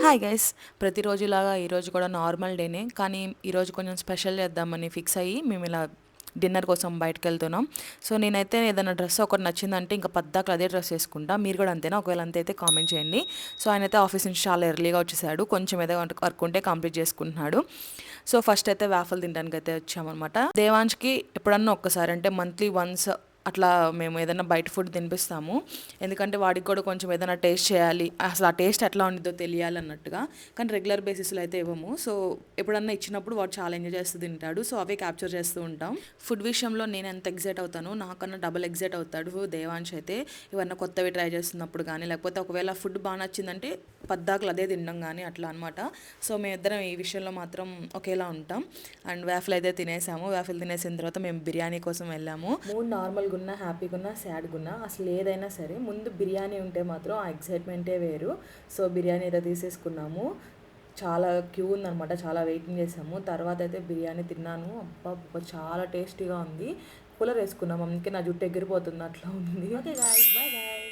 Hi guys, ప్రతిరోజులాగా ఈరోజు కూడా normal డేనే. కానీ ఈరోజు కొంచెం స్పెషల్ చేద్దామని ఫిక్స్ అయ్యి మేము ఇలా డిన్నర్ కోసం బయటకు వెళ్తున్నాం. సో నేనైతే ఏదైనా డ్రెస్ ఒకటి నచ్చిందంటే ఇంకా పద్దాక అదే డ్రెస్ వేసుకుంటా. మీరు కూడా అంతేనా? ఒకవేళ అంతే అయితే కామెంట్ చేయండి. సో ఆయన అయితే ఆఫీస్ నుంచి చాలా ఎర్లీగా వచ్చేసాడు. కొంచెం ఏదో వర్క్ ఉంటే కంప్లీట్ చేసుకుంటున్నాడు. సో ఫస్ట్ అయితే వాఫల్ తినడానికి అయితే వచ్చామన్నమాట. దేవాంష్కి ఎప్పుడన్నా ఒక్కసారి అంటే మంత్లీ వన్స్ అట్లా మేము ఏదైనా బయట ఫుడ్ తినిపిస్తాము. ఎందుకంటే వాడికి కూడా కొంచెం ఏదైనా టేస్ట్ చేయాలి, అసలు ఆ టేస్ట్ ఎట్లా ఉండిద్దో తెలియాలి అన్నట్టుగా. కానీ రెగ్యులర్ బేసిస్లో అయితే ఇవ్వము. సో ఎప్పుడన్నా ఇచ్చినప్పుడు వాడు చాలా ఎంజాయ్ చేస్తూ తింటాడు. సో అవే క్యాప్చర్ చేస్తూ ఉంటాం. ఫుడ్ విషయంలో నేను ఎంత ఎగ్జైట్ అవుతాను, నాకన్నా డబుల్ ఎగ్జైట్ అవుతాడు దేవాంశ్ అయితే. ఇవన్నీ కొత్తవి ట్రై చేస్తున్నప్పుడు కానీ, లేకపోతే ఒకవేళ ఫుడ్ బాగా నచ్చిందంటే పద్దాకులు అదే తినడం కానీ అట్లా అనమాట. సో మేమిద్దరం ఈ విషయంలో మాత్రం ఒకేలా ఉంటాం. అండ్ వ్యాఫిల్ అయితే తినేసాము. వ్యాఫిల్ తినేసిన తర్వాత మేము బిర్యానీ కోసం వెళ్ళాము. మూడు నార్మల్గా ఉన్నా, హ్యాపీగా ఉన్నా, సాడ్గా ఉన్నా, అసలు ఏదైనా సరే ముందు బిర్యానీ ఉంటే మాత్రం ఆ ఎక్సైట్మెంటే వేరు. సో బిర్యానీ అయితే తీసేసుకున్నాము. చాలా క్యూ ఉందనమాట, చాలా వెయిటింగ్ చేసాము. తర్వాత అయితే బిర్యానీ తిన్నాను. అబ్బా చాలా టేస్టీగా ఉంది. కూలర్ వేసుకున్నాం, అందుకే నా జుట్టు ఎగిరిపోతుంది, అట్లా ఉంది. Okay guys, bye bye.